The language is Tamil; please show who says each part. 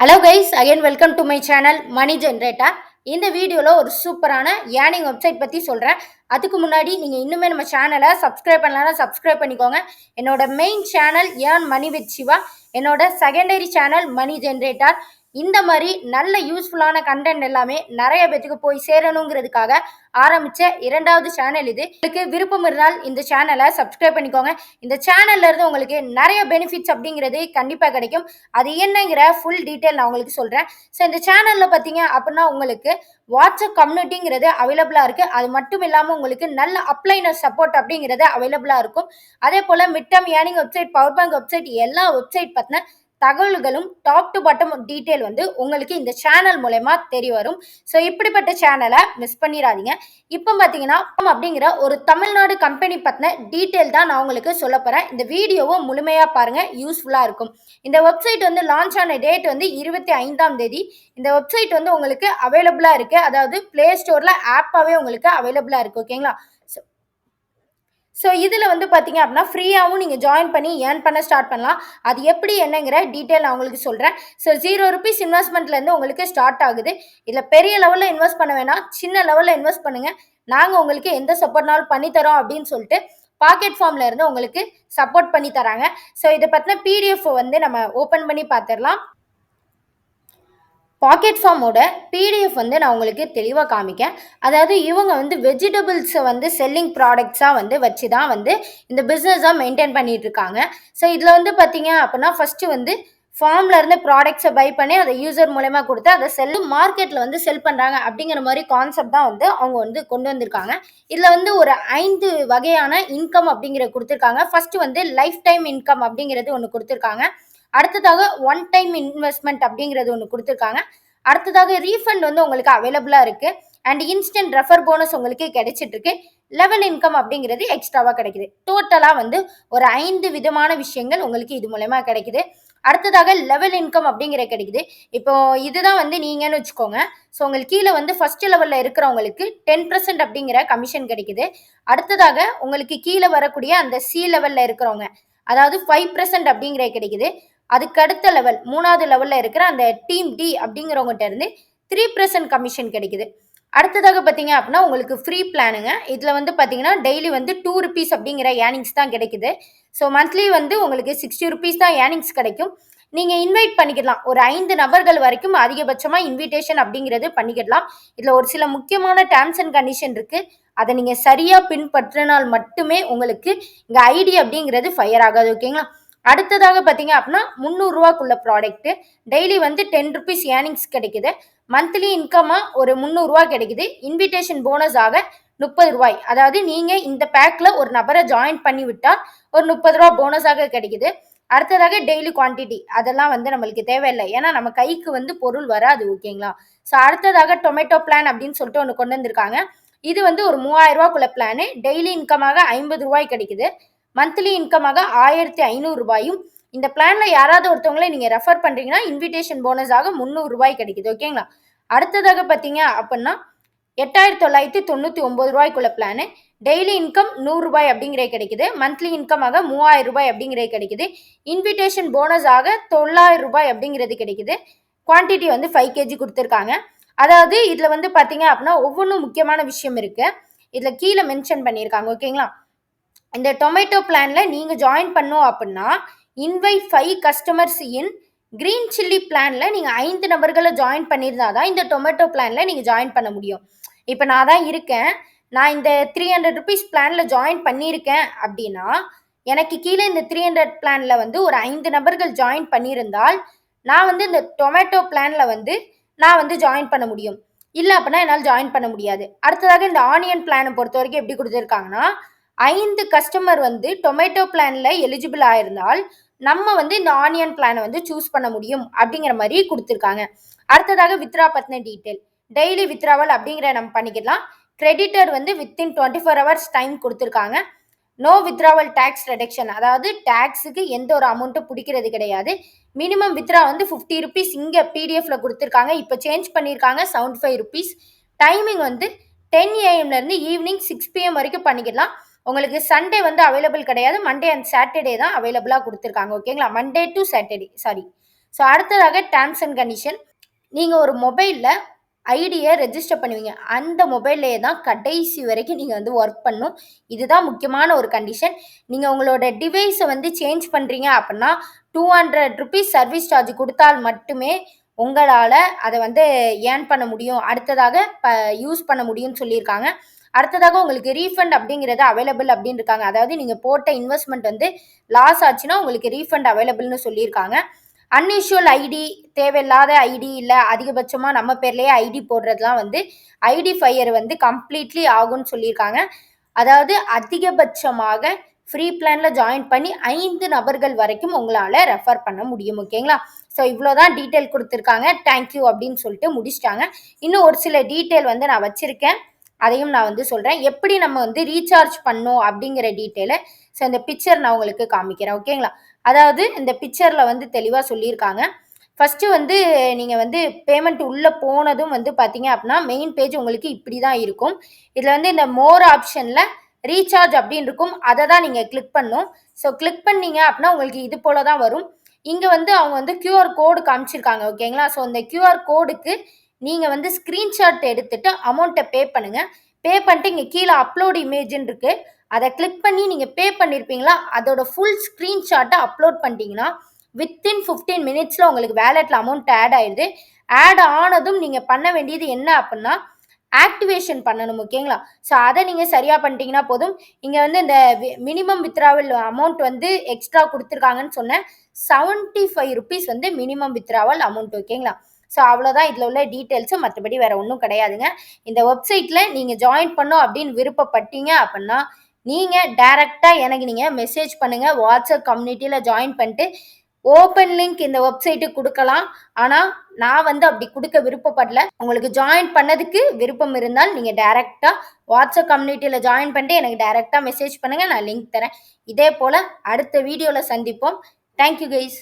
Speaker 1: Hello guys, again welcome to my channel money generator. இந்த வீடியோவில் ஒரு சூப்பரான ஏர்னிங் வெப்சைட் பற்றி சொல்கிறேன். அதுக்கு முன்னாடி நீங்கள் இன்னுமே நம்ம சேனலை சப்ஸ்கிரைப் பண்ணலன்னா சப்ஸ்கிரைப் பண்ணிக்கோங்க. என்னோட main channel earn money with Shiva, என்னோட செகண்டரி சேனல் மணி ஜென்ரேட்டர். இந்த மாதிரி நல்ல யூஸ்ஃபுல்லான கண்டென்ட் எல்லாமே நிறைய பேத்துக்கு போய் சேரணுங்கிறதுக்காக ஆரம்பித்த இரண்டாவது சேனல் இது. உங்களுக்கு விருப்பம் இருந்தால் இந்த சேனலை சப்ஸ்கிரைப் பண்ணிக்கோங்க. இந்த சேனல்ல இருந்து உங்களுக்கு நிறைய பெனிஃபிட்ஸ் அப்படிங்கிறது கண்டிப்பாக கிடைக்கும். அது என்னங்கிற ஃபுல் டீட்டெயில் நான் உங்களுக்கு சொல்கிறேன். ஸோ இந்த சேனலில் பார்த்தீங்க அப்படின்னா உங்களுக்கு வாட்ஸ்அப் கம்யூனிட்டிங்கிறது அவைலபிளாக இருக்குது. அது மட்டும் இல்லாமல் உங்களுக்கு நல்ல அப்ளைனர் சப்போர்ட் அப்படிங்கிறது அவைலபிளாக இருக்கும். அதே போல் mid term earning website, power bank website, எல்லா வெப்சைட் பற்றின தகவல்களும் டாப் டு பாட்டம் டீட்டெயில் உங்களுக்கு இந்த சேனல் மூலமா தெரிய வரும். ஸோ இப்படிப்பட்ட சேனலை மிஸ் பண்ணிடாதீங்க. இப்போ பார்த்தீங்கன்னா அப்படிங்கிற ஒரு தமிழ்நாடு கம்பெனி பற்றின டீட்டெயில் தான் நான் உங்களுக்கு சொல்ல போகிறேன். இந்த வீடியோவை முழுமையாக பாருங்கள், யூஸ்ஃபுல்லாக இருக்கும். இந்த வெப்சைட் லான்ச் ஆன டேட் 25ஆம் தேதி. இந்த வெப்சைட் உங்களுக்கு அவைலபிளாக இருக்குது. அதாவது பிளே ஸ்டோரில் ஆப்பாகவே உங்களுக்கு அவைலபிளாக இருக்குது. ஓகேங்களா? ஸோ இதில் பார்த்தீங்க அப்படின்னா ஃப்ரீயாகவும் நீங்கள் ஜாயின் பண்ணி ஏர்ன் பண்ண ஸ்டார்ட் பண்ணலாம். அது எப்படி என்னங்கிற டீட்டெயில் நான் உங்களுக்கு சொல்கிறேன். ஸோ ₹0 இன்வெஸ்ட்மெண்ட்லேருந்து உங்களுக்கு ஸ்டார்ட் ஆகுது. இதில் பெரிய லெவலில் இன்வெஸ்ட் பண்ண வேணாம், சின்ன லெவலில் இன்வெஸ்ட் பண்ணுங்கள். நாங்கள் உங்களுக்கு எந்த சப்போர்ட்னாலும் பண்ணித்தரோம் அப்படின்னு சொல்லிட்டு பாக்கெட் ஃபார்மில் இருந்து உங்களுக்கு சப்போர்ட் பண்ணி தராங்க. ஸோ இதை பற்றின பிடிஎஃப் நம்ம ஓப்பன் பண்ணி பார்த்துடலாம். பாக்கெட் ஃபார்மோட பிடிஎஃப் நான் உங்களுக்கு தெளிவாக காமிக்கேன். அதாவது இவங்க வெஜிடபிள்ஸை செல்லிங் ப்ராடக்ட்ஸாக வச்சு தான் இந்த பிஸ்னஸாக மெயின்டைன் பண்ணிட்டு இருக்காங்க. ஸோ இதில் பார்த்தீங்க அப்படின்னா ஃபஸ்ட்டு ஃபார்மில் இருந்து ப்ராடக்ட்ஸை பை பண்ணி அதை யூசர் மூலமா கொடுத்து அதை மார்க்கெட்டில் செல் பண்ணுறாங்க அப்படிங்கிற மாதிரி கான்செப்ட் தான் அவங்க கொண்டு வந்திருக்காங்க. இதில் ஒரு 5 வகையான இன்கம் அப்படிங்கிறத கொடுத்துருக்காங்க. ஃபஸ்ட்டு லைஃப் டைம் இன்கம் அப்படிங்கிறது ஒன்று கொடுத்துருக்காங்க. அடுத்ததாக ஒன் டைம் இன்வெஸ்ட்மெண்ட் அப்படிங்கிறது ஒன்று கொடுத்துருக்காங்க. அடுத்ததாக ரீஃபண்ட் உங்களுக்கு அவைலபிளாக இருக்குது. அண்ட் இன்ஸ்டன்ட் ரெஃபர் போனஸ் உங்களுக்கு கிடைச்சிட்டு இருக்கு. லெவல் இன்கம் அப்படிங்கிறது எக்ஸ்ட்ராவாக கிடைக்குது. டோட்டலாக ஒரு 5 விதமான விஷயங்கள் உங்களுக்கு இது மூலமா கிடைக்குது. அடுத்ததாக லெவல் இன்கம் அப்படிங்கிறது கிடைக்குது. இப்போ இதுதான் நீங்கன்னு வச்சுக்கோங்க. ஸோ உங்களுக்கு கீழே ஃபர்ஸ்ட் லெவலில் இருக்கிறவங்களுக்கு 10% அப்படிங்கிற கமிஷன் கிடைக்குது. அடுத்ததாக உங்களுக்கு கீழே வரக்கூடிய அந்த சி லெவலில் இருக்கிறவங்க, அதாவது 5% அப்படிங்கிற கிடைக்குது. அதுக்கு அடுத்த லெவல் 3வது லெவலில் இருக்கிற அந்த டீம் டி அப்படிங்கிறவங்ககிட்ட இருந்து 3% கமிஷன் கிடைக்குது. அடுத்ததாக பார்த்தீங்க அப்படின்னா உங்களுக்கு ஃப்ரீ பிளானுங்க. இதில் பார்த்தீங்கன்னா டெய்லி ₹2 அப்படிங்கிற ஏர்னிங்ஸ் தான் கிடைக்குது. ஸோ மந்த்லி உங்களுக்கு ₹60 தான் ஏர்னிங்ஸ் கிடைக்கும். நீங்கள் இன்வைட் பண்ணிக்கலாம். ஒரு 5 நபர்கள் வரைக்கும் அதிகபட்சமாக இன்விடேஷன் அப்படிங்கிறது பண்ணிக்கிடலாம். இதில் ஒரு சில முக்கியமான டேர்ம்ஸ் அண்ட் கண்டிஷன் இருக்குது. அதை நீங்கள் சரியாக பின்பற்றினால் மட்டுமே உங்களுக்கு இங்கே ஐடி அப்படிங்கிறது ஃபயர் ஆகாது. ஓகேங்களா? அடுத்ததாக பார்த்தீங்க அப்படின்னா ₹300 ப்ராடக்ட்டு டெய்லி ₹10 ஏர்னிங்ஸ் கிடைக்குது. மந்த்லி இன்கமாக ஒரு ₹300 கிடைக்குது. இன்விடேஷன் போனஸ் ஆக ₹30. அதாவது நீங்கள் இந்த பேக்கில் ஒரு நபரை ஜாயின் பண்ணி விட்டால் ஒரு ₹30 போனஸாக கிடைக்குது. அடுத்ததாக டெய்லி குவான்டிட்டி அதெல்லாம் நம்மளுக்கு தேவையில்லை. ஏன்னா நம்ம கைக்கு பொருள் வராது. ஓகேங்களா? ஸோ அடுத்ததாக டொமேட்டோ பிளான் அப்படின்னு சொல்லிட்டு ஒன்று கொண்டு வந்திருக்காங்க. இது ஒரு ₹3000 பிளானு. டெய்லி இன்கமாக ₹50 கிடைக்குது. மந்த்லி இன்கமாக ₹1500. இந்த பிளானில் யாராவது ஒருத்தவங்களை நீங்கள் ரெஃபர் பண்ணுறீங்கன்னா இன்விடேஷன் போனஸாக ₹300 கிடைக்குது. ஓகேங்களா? அடுத்ததாக பார்த்தீங்க அப்படின்னா ₹8999 பிளானு. டெய்லி இன்கம் ₹100 அப்படிங்கிறது கிடைக்குது. மந்த்லி இன்கமாக ₹3000 அப்படிங்கிறது கிடைக்குது. இன்விடேஷன் போனஸ் ஆக ₹900 அப்படிங்கிறது கிடைக்குது. குவான்டிட்டி 5 kg கொடுத்துருக்காங்க. அதாவது இதில் பார்த்தீங்க அப்படின்னா ஒவ்வொன்றும் முக்கியமான விஷயம் இருக்குது. இதில் கீழே மென்ஷன் பண்ணியிருக்காங்க. ஓகேங்களா? இந்த டொமேட்டோ பிளானில் நீங்கள் ஜாயின் பண்ணோம் அப்படின்னா இன்வைட் 5 கஸ்டமர்ஸ் இன் கிரீன் சில்லி பிளானில் நீங்கள் 5 நபர்களை ஜாயின் பண்ணியிருந்தா தான் இந்த டொமேட்டோ பிளானில் நீங்கள் ஜாயின் பண்ண முடியும். இப்போ நான் தான் இருக்கேன், நான் இந்த ₹300 பிளானில் ஜாயின் பண்ணியிருக்கேன் அப்படின்னா எனக்கு கீழே இந்த 300 பிளானில் ஒரு 5 நபர்கள் ஜாயின் பண்ணியிருந்தால் நான் இந்த டொமேட்டோ பிளானில் நான் ஜாயின் பண்ண முடியும். இல்லை அப்படின்னா என்னால் ஜாயின் பண்ண முடியாது. அடுத்ததாக இந்த ஆனியன் பிளானை பொறுத்த வரைக்கும் எப்படி கொடுத்துருக்காங்கன்னா 5 கஸ்டமர் டொமேட்டோ பிளானில் எலிஜிபிள் ஆயிருந்தால் நம்ம இந்த ஆனியன் பிளானை சூஸ் பண்ண முடியும் அப்படிங்கிற மாதிரி கொடுத்துருக்காங்க. அடுத்ததாக வித்ரா பற்றின டீட்டெயில். டெய்லி வித்ராவல் அப்படிங்கிற நம்ம பண்ணிக்கலாம். கிரெடிட்டர் வித்தின் 24 hours டைம் கொடுத்துருக்காங்க. நோ வித்ராவல் டேக்ஸ் ரெடக்ஷன், அதாவது டேக்ஸுக்கு எந்த ஒரு அமௌண்ட்டும் பிடிக்கிறது கிடையாது. மினிமம் வித்ரா ₹50 இங்கே பிடிஎஃப்ல கொடுத்துருக்காங்க. இப்போ சேஞ்ச் பண்ணியிருக்காங்க ₹75. டைமிங் 10 AM ஈவினிங் 6 PM வரைக்கும் பண்ணிக்கலாம். உங்களுக்கு சண்டே அவைலபிள் கிடையாது. மண்டே அண்ட் சாட்டர்டே தான் அவைலபிளாக கொடுத்துருக்காங்க. ஓகேங்களா? மண்டே டு சாட்டர்டே ஸோ அடுத்ததாக டேர்ம்ஸ் அண்ட் கண்டிஷன். நீங்கள் ஒரு மொபைலில் ஐடியை ரெஜிஸ்டர் பண்ணுவீங்க. அந்த மொபைல்லையே தான் கடைசி வரைக்கும் நீங்கள் வந்து ஒர்க் பண்ணணும். இதுதான் முக்கியமான ஒரு கண்டிஷன். நீங்கள் உங்களோட டிவைஸை வந்து சேஞ்ச் பண்ணுறீங்க அப்படின்னா ₹200 சர்வீஸ் சார்ஜ் கொடுத்தால் மட்டுமே உங்களால் அதை வந்து ஏர்ன் பண்ண முடியும், அடுத்ததாக யூஸ் பண்ண முடியும்னு சொல்லியிருக்காங்க. அடுத்ததாக உங்களுக்கு ரீஃபண்ட் அப்படிங்கிறது அவைலபிள் அப்படின்னு இருக்காங்க. அதாவது நீங்கள் போட்ட இன்வெஸ்ட்மெண்ட் வந்து லாஸ் ஆச்சுன்னா உங்களுக்கு ரீஃபண்ட் அவைலபிள்னு சொல்லியிருக்காங்க. அன்இஷ்யூல் ஐடி, தேவையில்லாத ஐடி, இல்லை அதிகபட்சமாக நம்ம பேர்லேயே ஐடி போடுறதுலாம் வந்து ஐடி ஃபயர் வந்து கம்ப்ளீட்லி ஆகும்னு சொல்லியிருக்காங்க. அதாவது அதிகபட்சமாக ஃப்ரீ பிளானில் ஜாயின் பண்ணி 5 நபர்கள் வரைக்கும் உங்களால் ரெஃபர் பண்ண முடியும். ஓகேங்களா? ஸோ இவ்வளோ தான் டீட்டெயில் கொடுத்துருக்காங்க. தேங்க்யூ அப்படின்னு சொல்லிட்டு முடிச்சிட்டாங்க. இன்னும் ஒரு சில டீட்டெயில் வந்து நான் வச்சுருக்கேன், அதையும் நான் வந்து சொல்கிறேன். எப்படி நம்ம வந்து ரீசார்ஜ் பண்ணோம் அப்படிங்கிற டீட்டெயிலை ஸோ இந்த பிக்சர் நான் உங்களுக்கு காமிக்கிறேன். ஓகேங்களா? அதாவது இந்த பிக்சரில் வந்து தெளிவாக சொல்லியிருக்காங்க. ஃபஸ்ட்டு வந்து நீங்கள் வந்து பேமெண்ட் உள்ளே போனதும் வந்து பார்த்தீங்க அப்படின்னா மெயின் பேஜ் உங்களுக்கு இப்படி தான் இருக்கும். இதில் வந்து இந்த மோர் ஆப்ஷனில் ரீசார்ஜ் அப்படின்னு இருக்கும், அதை தான் நீங்கள் கிளிக் பண்ணணும். ஸோ கிளிக் பண்ணீங்க அப்படின்னா உங்களுக்கு இது போல தான் வரும். இங்கே வந்து அவங்க வந்து QR கோடு காமிச்சிருக்காங்க. ஓகேங்களா? ஸோ இந்த QR கோடுக்கு நீங்கள் வந்து ஸ்க்ரீன்ஷாட் எடுத்துகிட்டு அமௌண்ட்டை பே பண்ணுங்கள். பே பண்ணிட்டு இங்கே கீழே அப்லோட் இமேஜ்னு இருக்குது, அதை கிளிக் பண்ணி நீங்கள் பே பண்ணியிருப்பீங்களா அதோட ஃபுல் ஸ்க்ரீன்ஷாட்டை அப்லோட் பண்ணிட்டீங்கன்னா வித்தின் 15 மினிட்ஸில் உங்களுக்கு வேலெட்டில் அமௌண்ட் ஆட் ஆயிடுது. ஆட் ஆனதும் நீங்கள் பண்ண வேண்டியது என்ன அப்படின்னா ஆக்டிவேஷன் பண்ணணும். ஓகேங்களா? ஸோ அதை நீங்கள் சரியாக பண்ணிட்டீங்கன்னா போதும். இங்கே வந்து இந்த மினிமம் வித்ராவல் அமௌண்ட் வந்து எக்ஸ்ட்ரா கொடுத்துருக்காங்கன்னு சொன்னேன். ₹75 வந்து மினிமம் வித்ராவல் அமௌண்ட். ஓகேங்களா? ஸோ அவ்வளோதான் இதில் உள்ள டீட்டெயில்ஸு, மற்றபடி வேறு ஒன்றும் கிடையாதுங்க. இந்த வெப்சைட்டில் நீங்கள் ஜாயின் பண்ணோம் அப்படின்னு விருப்பப்பட்டீங்க அப்படின்னா நீங்கள் டைரெக்டாக எனக்கு நீங்கள் மெசேஜ் பண்ணுங்கள். வாட்ஸ்அப் கம்யூனிட்டியில் ஜாயின் பண்ணிட்டு ஓப்பன் லிங்க் இந்த வெப்சைட்டுக்கு கொடுக்கலாம். ஆனால் நான் வந்து அப்படி கொடுக்க விருப்பப்படல. உங்களுக்கு ஜாயின் பண்ணதுக்கு விருப்பம் இருந்தால் நீங்கள் டைரெக்டாக வாட்ஸ்அப் கம்யூனிட்டியில் ஜாயின் பண்ணிட்டு எனக்கு டைரெக்டாக மெசேஜ் பண்ணுங்கள், நான் லிங்க் தரேன். இதே போல் அடுத்த வீடியோவில் சந்திப்போம். Thank you guys.